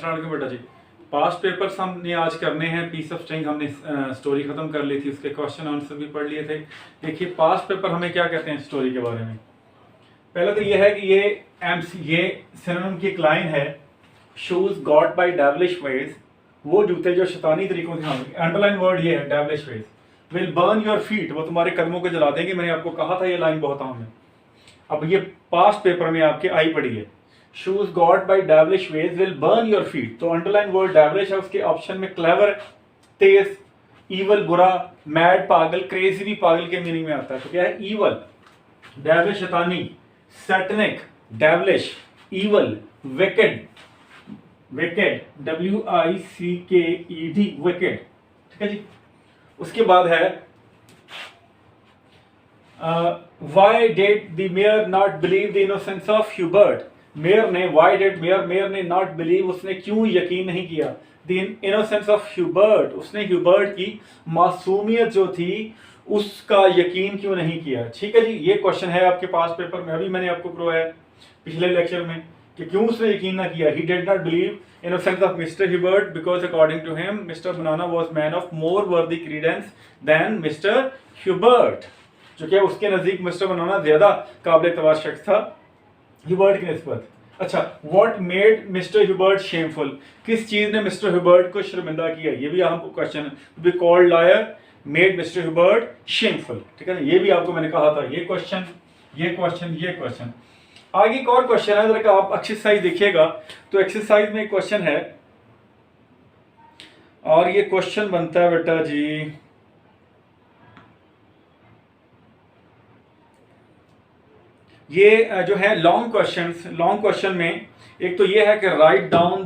अस्सलाम वालेकुम बेटा जी। पास्ट पेपर्स हमने आज करने हैं। पीस ऑफ स्ट्रिंग हमने स्टोरी खत्म कर ली थी, उसके क्वेश्चन आंसर भी पढ़ लिए थे। देखिए पास्ट पेपर हमें क्या कहते हैं स्टोरी के बारे में। पहले तो ये है कि ये सिनोनिम की एक लाइन है, shoes got by devilish ways, वो जूते जो शैतानी तरीकों से, अंडरलाइन वर्ड ये है devilish ways, will burn your feet, वो तुम्हारे कदमों को जला देंगे। मैंने आपको कहा था ये लाइन बहुत आम है। अब ये पास्ट पेपर में आपके आई पड़ी है, shoes got by devilish ways will burn your feet. तो अंडरलाइन वर्ड डेविलिश है, उसके ऑप्शन में क्लेवर, तेज, ईवल बुरा, मैड पागल, क्रेजी भी पागल के मीनिंग में आता है। तो क्या है, ईवल, डेविलिश शैतानी, Satanic, devilish, evil, wicked, wicked WICKED, wicked, ठीक है जी। उसके बाद है why did the mayor not believe the innocence of Hubert? Mayor ने मेयर ने नॉट बिलीव, उसने क्यों यकीन नहीं किया, द इनोसेंस ऑफ ह्यूबर्ट, उसने ह्यूबर्ट की मासूमियत जो थी उसका यकीन क्यों नहीं किया। ठीक है जी, ये क्वेश्चन है आपके पास पेपर में। अभी मैंने आपको करवाया पिछले लेक्चर में कि क्यों उसने यकीन ना किया। He did not believe innocence of mister Hubert because according to him mister banana was man of more worthy credence then mister Hubert, जो कि उसके नजदीक मिस्टर बनाना ज्यादा काबिल एतबार शख्स था ह्यूबर्ट की निस्बत। अच्छा, what made mister Hubert shameful, किस चीज ने मिस्टर ह्यूबर्ट को शर्मिंदा किया, ये भी आपको question be called liar made mister Hubert shameful, ठीक है ना। ये भी आपको मैंने कहा था, ये क्वेश्चन, ये क्वेश्चन, ये क्वेश्चन। आगे एक और क्वेश्चन है, जरा आप एक्सरसाइज देखिएगा तो एक्सरसाइज में एक क्वेश्चन है और ये क्वेश्चन बनता है बेटा जी, ये जो है लॉन्ग क्वेश्चन में एक तो ये है कि write down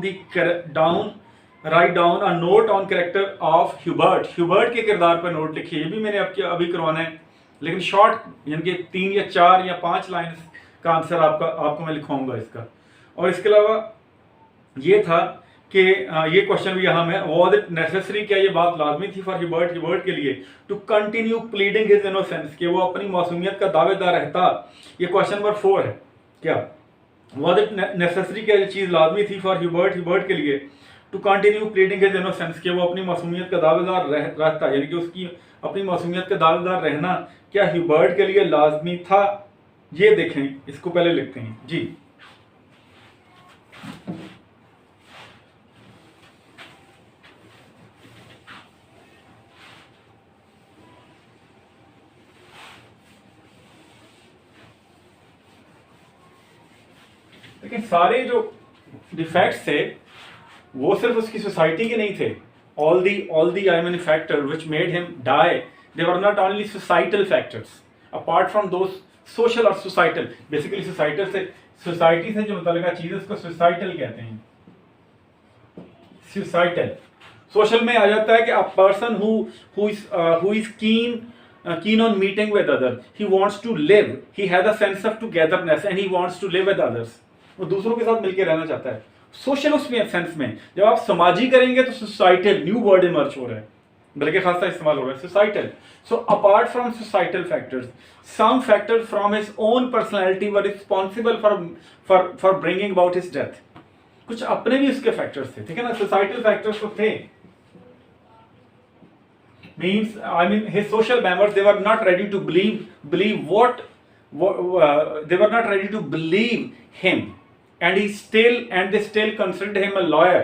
a note on character of Hubert के किरदार पर नोट लिखिए। ये भी मैंने आपके अभी करवाना है, लेकिन शॉर्ट यानी कि 3 या 4 या 5 लाइन का आंसर आपको मैं लिखवाऊंगा इसका। और इसके अलावा ये था कि ये क्वेश्चन भी यहाँ में, वाज इट नेसेसरी, क्या ये बात लाजमी थी फॉर ह्यूबर्ट के लिए to continue pleading his innocence, कि वो अपनी मासूमियत का दावेदार रहता। ये क्वेश्चन नंबर 4 है। क्या वाज इट नेसेसरी, क्या ये चीज लाजमी थी फॉर ह्यूबर्ट के लिए to continue pleading his innocence, कि वो अपनी मासूमियत का दावेदार रहता, यानी कि उसकी अपनी मासूमियत का दावेदार रहना क्या ह्यूबर्ट के लिए लाजमी था। ये देखें, इसको पहले लिखते हैं जी। लेकिन सारे जो डिफेक्ट्स थे वो सिर्फ उसकी सोसाइटी के नहीं थे। All the I mean factor which made him die, they were not only societal factors apart from those social और सोसाइटल। बेसिकली सोसाइटी से जो मुतल्लिका चीज है उसको सोसाइटल कहते हैं। सोसाइटल, सोशल में आ जाता है कि a person who is keen on meeting with others, he wants to live, he has a sense of togetherness and he wants to live with others, वो दूसरों के साथ मिलकर रहना चाहता है। सोशल उसमें सेंस में जब आप समाजी करेंगे तो सोसाइटल न्यू वर्ड इमर्ज हो रहा है, बल्कि खासा इस्तेमाल हो रहा है societal. So apart from societal factors, some factors from his own personality were responsible for bringing about his death. कुछ अपने भी उसके फैक्टर्स थे, ठीक है ना। सोसाइटल फैक्टर्स तो थे, means I mean his social members, they were not ready to believe what they were not ready to believe him, and they still considered him a lawyer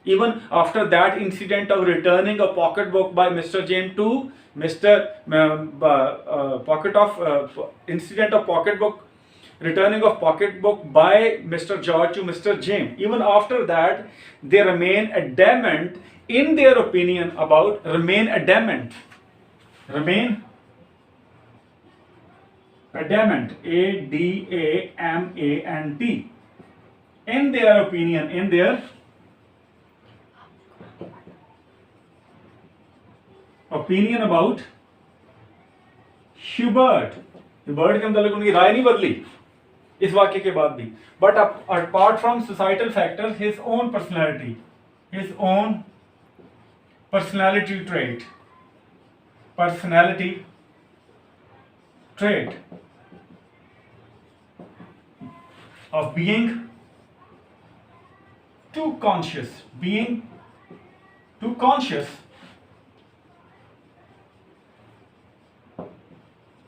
even after that incident of returning a pocketbook by Mr. James to returning of pocketbook by Mr. George to Mr. James. Even after that they remain adamant in their opinion about remain adamant ADAMANT in their opinion about Hubert के मतलब उनकी राय नहीं बदली इस वाक्य के बाद भी। But apart from societal factors, his own personality trait of being too conscious, being too conscious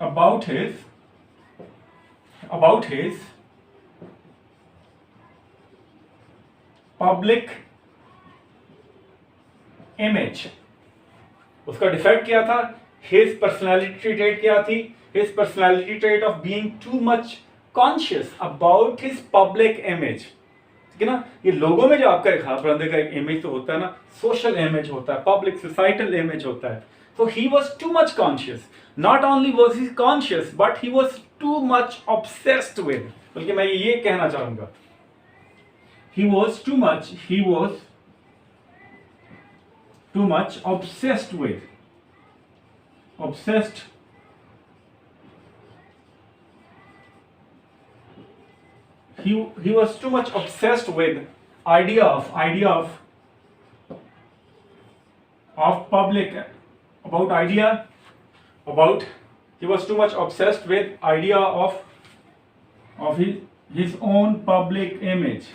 about his public image. उसका डिफेक्ट क्या था? His personality trait क्या थी? His personality trait of being too much conscious about his public image. ठीक है ना? ये लोगों में जो आपका एक बंदे का एक इमेज तो होता है ना, सोशल इमेज होता है, पब्लिक सोसाइटल इमेज होता है. So he was too much conscious. Not only was he conscious, but he was too much obsessed with. बल्कि मैं ये कहना चाहूंगा, he was too much obsessed with. He was too much obsessed with idea of public, he was too much obsessed with idea of his own public image.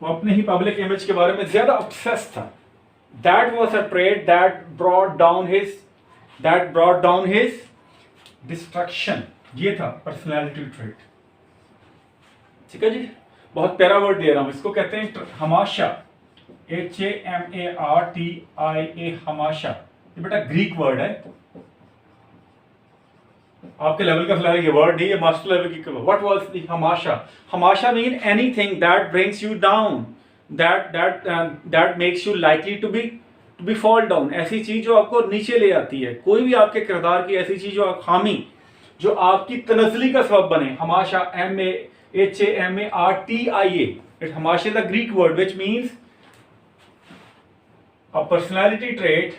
वो अपने ही public image के बारे में ज्यादा ऑब्सेस्ड था. That was a trait that brought down his destruction. ये था personality trait. ठीक है जी. बहुत प्यारा वर्ड दे रहा हूं, इसको कहते हैं हमाशा. HAMARTIA, हमाशा. ये बेटा ग्रीक वर्ड है. आपके लेवल का फिलहाल ये वर्ड नहीं है, मास्टर लेवल की. What was the हमाशा? हमाशा mean anything that brings you down, that makes you likely to be fall down. ऐसी चीज जो आपको नीचे ले आती है, कोई भी आपके किरदार की ऐसी चीज जो खामी जो आपकी तनज़ली का सबब बने. हमाशा, HAMARTIA. It हमाशा the Greek word which means a personality trait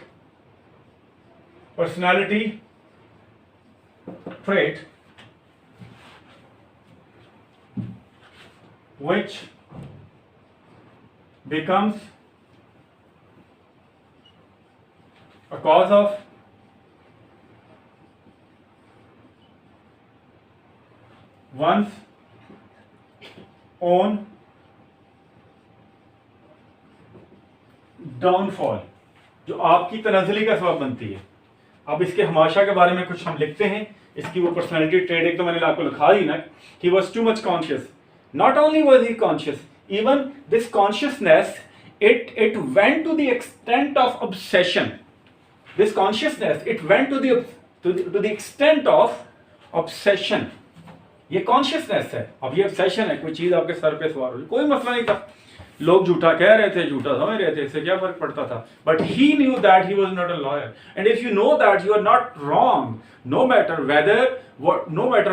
which becomes a cause of one's own downfall, जो आपकी तनज़ली का सबब बनती है. अब इसके हमाशा के बारे में कुछ हम लिखते हैं. इसकी वो पर्सनैलिटी ट्रेट एक तो मैंने आपको लिखा दी ना. ही was too much conscious. Not only was he conscious, even this consciousness it went to the extent of obsession. This consciousness, it went to the extent of obsession. ये कॉन्शियसनेस है. अब ये obsession है, कोई चीज आपके सर पे सवार हो, कोई मसला नहीं था. लोग झूठा कह रहे थे, झूठा समझ रहे थे, इससे क्या फर्क पड़ता था. But he knew that he was not a lawyer. And if you know that you are not wrong, no matter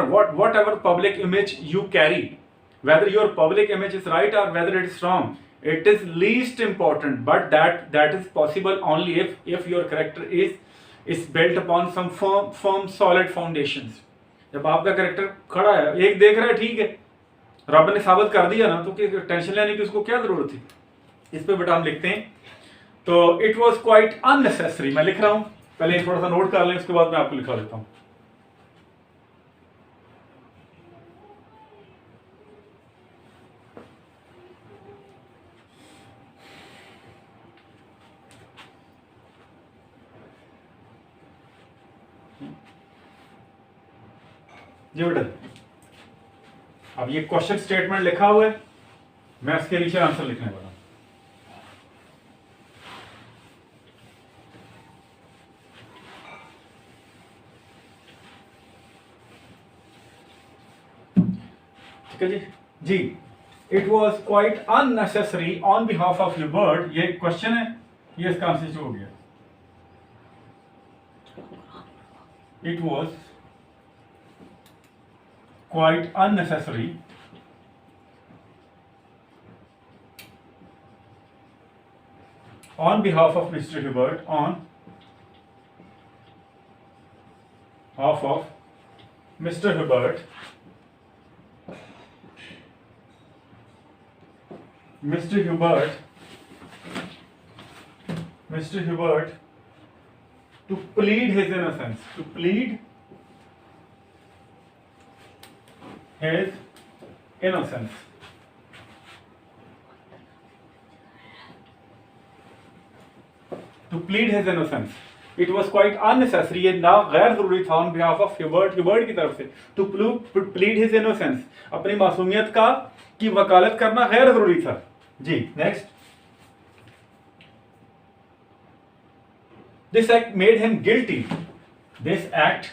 whatever public image you carry, whether your public image is right or whether it is wrong, it is least important, but that is possible only if your character is built upon some firm solid foundations. जब आपका character खड़ा है, एक देख रहा है, ठीक है, रब ने साबित कर दिया ना, तो टेंशन लेने की उसको क्या जरूरत थी. इस पे बेटा हम लिखते हैं. तो इट वॉज क्वाइट अननेसेसरी. मैं लिख रहा हूं, पहले थोड़ा सा नोट कर लें, उसके बाद मैं आपको लिखा देता हूं. जी बेटा, अब ये क्वेश्चन स्टेटमेंट लिखा हुआ है, मैं इसके नीचे आंसर लिखने वाला हूं. ठीक है जी. जी, it was quite unnecessary on behalf of your bird. ये क्वेश्चन है, ये इसका आंसर हो गया. It was quite unnecessary on behalf of Mr. Hubert, on behalf of Mr. Hubert, to plead his innocence, his innocence. To plead his innocence. It was quite unnecessary, ये ना गैर जरूरी था on behalf of ह्यूबर्ट की तरफ से to plead his innocence, अपनी मासूमियत का की वकालत करना गैर जरूरी था जी. Next, this act made him guilty. This act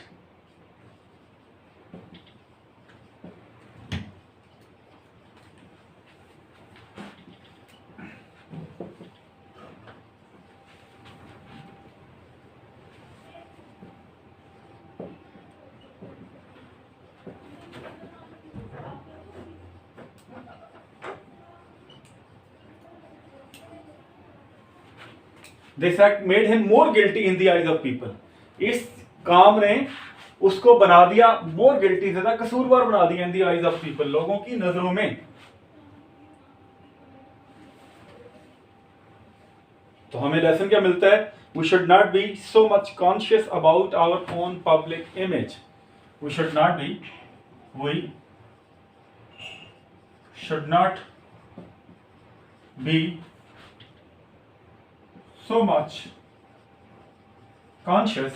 made him more guilty in the eyes of people. इस काम ने उसको बना दिया more guilty, ज्यादा कसूरवार बना दिया in the eyes of people, लोगों की नजरों में. तो हमें लेसन क्या मिलता है? We should not be so much conscious about our own public image. We should not be so much conscious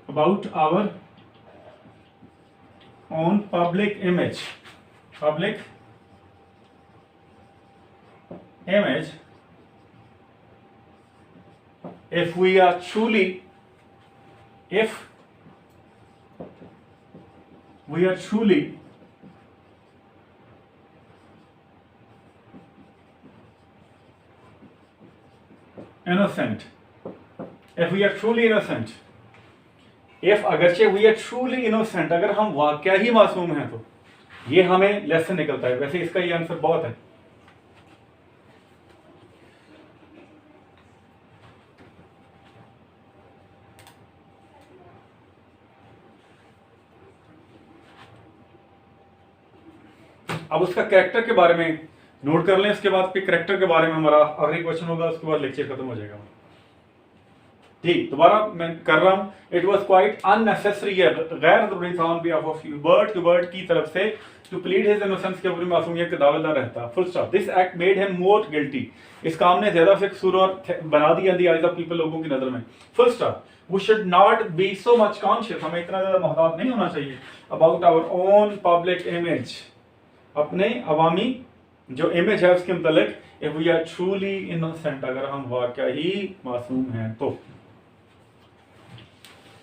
about our own public image if we are truly innocent, अगरचे we are truly innocent, अगर हम वाकया ही मासूम हैं, तो ये हमें lesson निकलता है. वैसे इसका ये आंसर बहुत है. अब उसका कैरेक्टर के बारे में नोट कर लें. उसके बाद फिर कैरेक्टर के बारे में हमारा आखिरी क्वेश्चन होगा. उसके बाद लेक्चर खत्म हो जाएगा. ठीक, दोबारा मैं कर रहा हूं. इट वॉज क्वाइट अननेसेसरी, गैर जरूरी था ऑन बिहाफ ऑफ ह्यूबर्ट की तरफ से टू प्लीड हिज इनोसेंस के पूरी मासूमियत का दावेदार रहता. Full stop. This act made him more guilty. इस काम ने ज्यादा से कसूरवार बना दिया द आइज ऑफ पीपल, लोगों की नजर में. Full stop. We should not be so much conscious, हमें इतना ज्यादा मोहतात नहीं होना चाहिए about our own public image, अपने अवामी जो इमेज है उसके मुतालिक. If we are truly innocent, अगर हम वाकया ही मासूम हैं तो.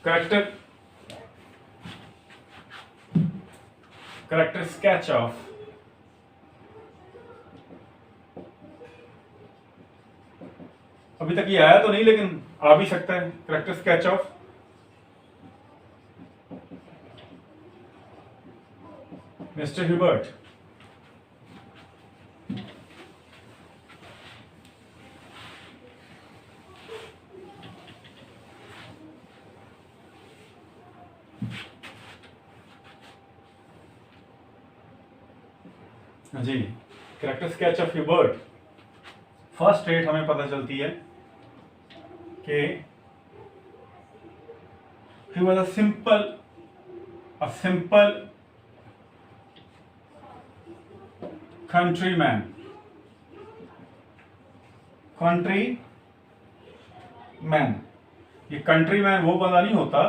करेक्टर स्केच ऑफ अभी तक ये आया तो नहीं, लेकिन आ भी सकता है. Character sketch of mister Hubert. जी, character sketch of Hubert. First trait हमें पता चलती है कि he was a simple countryman. ये कंट्रीमैन वो बंदा नहीं होता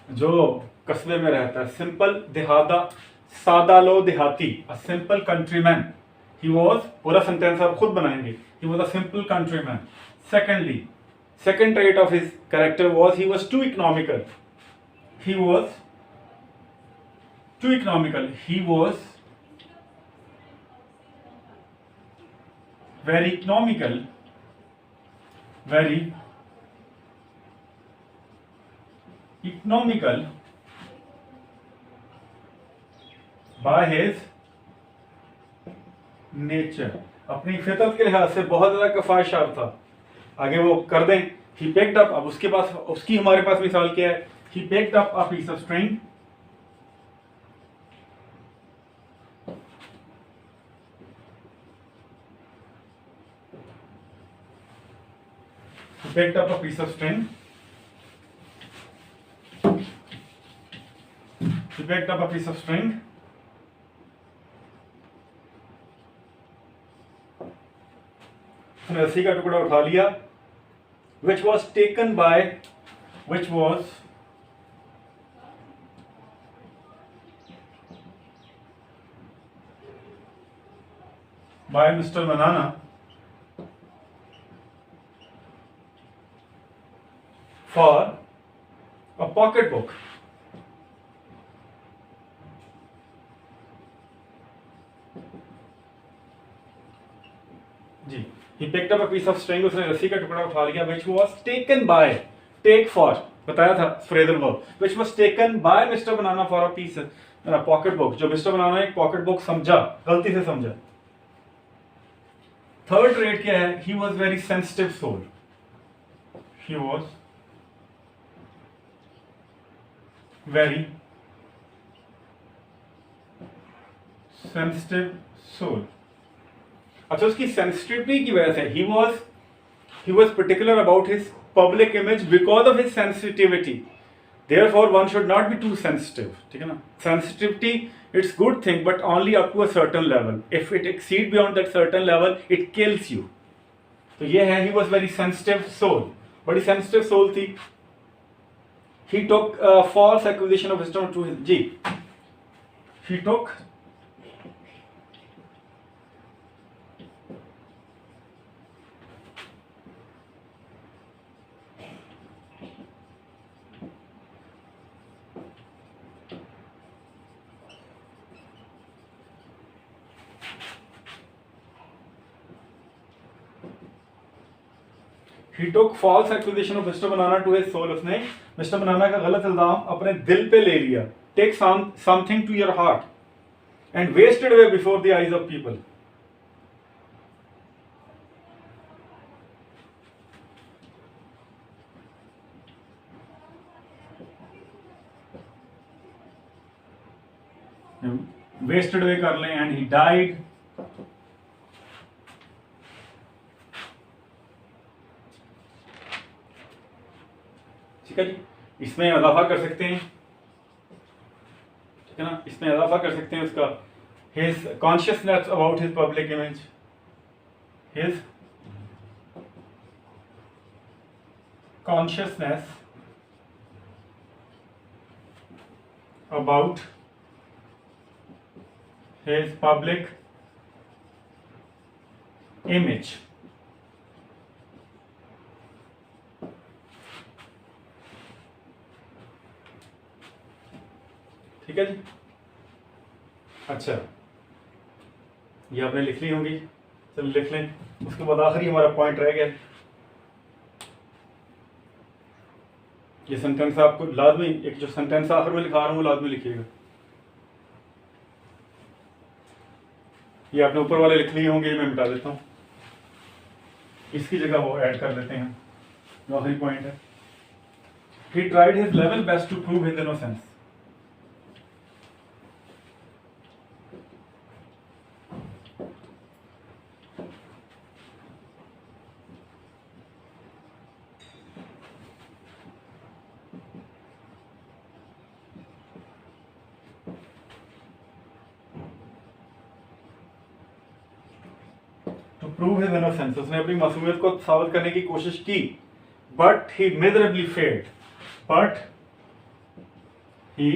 जो कस्बे में रहता है. सिंपल सादा लो देहाती. A simple countryman. He was, पूरा सेंटेंस आप खुद बनाएंगे. He was a simple countryman. Secondly, second trait of his character was he was too economical. He was very economical by his nature. अपनी फितरत के लिहाज से बहुत ज्यादा कफायशार था. आगे वो कर दें. he picked up, अब उसकी हमारे पास मिसाल क्या है? he picked up a piece of string. He picked up a piece of string. He picked up a piece of string. उसने रस्सी का टुकड़ा उठा लिया. Which was taken by Mr. Banana for a pocketbook. Ji, he picked up a piece of string, उसने रस्सी का टुकड़ा उठा लिया, which was taken by, take for, बताया था phrasal verb, which was taken by Mr. Banana for a piece pocket book, जो Mr. Banana एक pocket book समझा, गलती से समझा. थर्ड ट्रेट क्या है? He was very sensitive soul. He was very sensitive soul. अच्छा, उसकी सेंसिटिविटी की वजह से he was particular about his public image because of his sensitivity. Therefore one should not be too sensitive. ठीक है ना? Sensitivity, it's good thing but only up to a certain level. If it exceed beyond that certain level, it kills you. तो ये है, he was very sensitive soul. बड़ी sensitive soul थी. He took false accusation of wisdom to his ji. He took He took false accusation of Mr. Banana to his soul. उसने Mr. Banana का गलत इल्जाम अपने दिल पे ले लिया. Take something to your heart and waste it away before the eyes of people. Wasted away कर लें and he died. ठीक है जी, इसमें इजाफा कर सकते हैं, ठीक है ना, इसमें इजाफा कर सकते हैं उसका his consciousness about his public image, his consciousness about his public image. ठीक है जी. अच्छा, ये आपने लिख ली होंगी, चलो लिख लें. उसके बाद आखिरी हमारा पॉइंट रह गया. ये सेंटेंस आपको लाजमी, एक जो सेंटेंस आखिर में लिखा रहा हूँ वो लाजमी लिखिएगा. ये आपने ऊपर वाले लिख लिए होंगे, मैं मिटा देता हूँ, इसकी जगह वो ऐड कर देते हैं. जो आखिरी पॉइंट है, he tried his level best to prove his innocence. Prove his innocence, उसने अपनी मासूमियत को साबित करने की कोशिश की, but he miserably failed, but he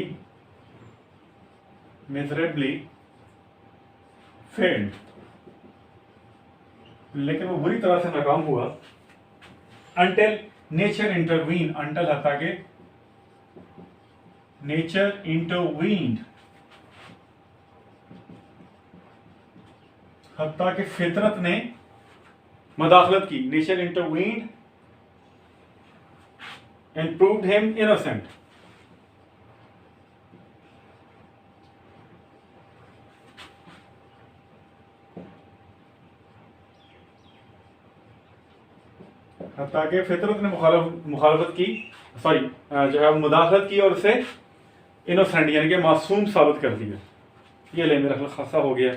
miserably failed, लेकिन वो बुरी तरह से नाकाम हुआ. अंटिल नेचर इंटरवीन, अंटिल हत्ता के नेचर इंटरवीन्ड, हत्ता के फितरत ने मदाखलत की. Nature intervened and proved him innocent. हत्ता के फितरत ने मुखालफत की, सॉरी जो है मुदाखलत की और उसे इनोसेंट यानी कि मासूम साबित कर दिया. ये ले मेरा ख्याल खासा हो गया.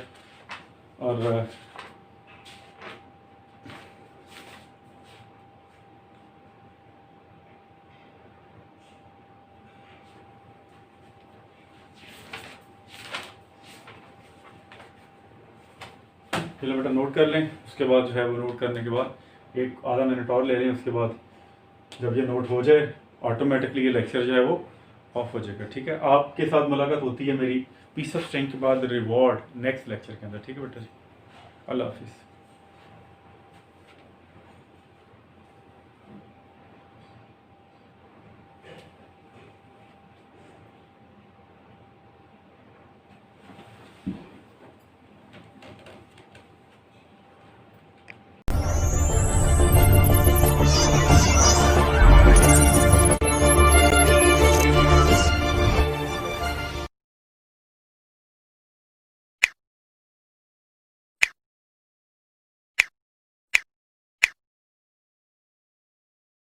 और चलो बेटा नोट कर लें, उसके बाद जो है वो नोट करने के बाद एक आधा मिनट और ले लें, उसके बाद जब ये नोट हो जाए ऑटोमेटिकली ये लेक्चर जो है वो ऑफ हो जाएगा। ठीक है, आपके साथ मुलाकात होती है मेरी पीस ऑफ स्ट्रेंथ के बाद रिवॉर्ड नेक्स्ट लेक्चर के अंदर। ठीक है बेटा जी, अल्लाह हाफिज़।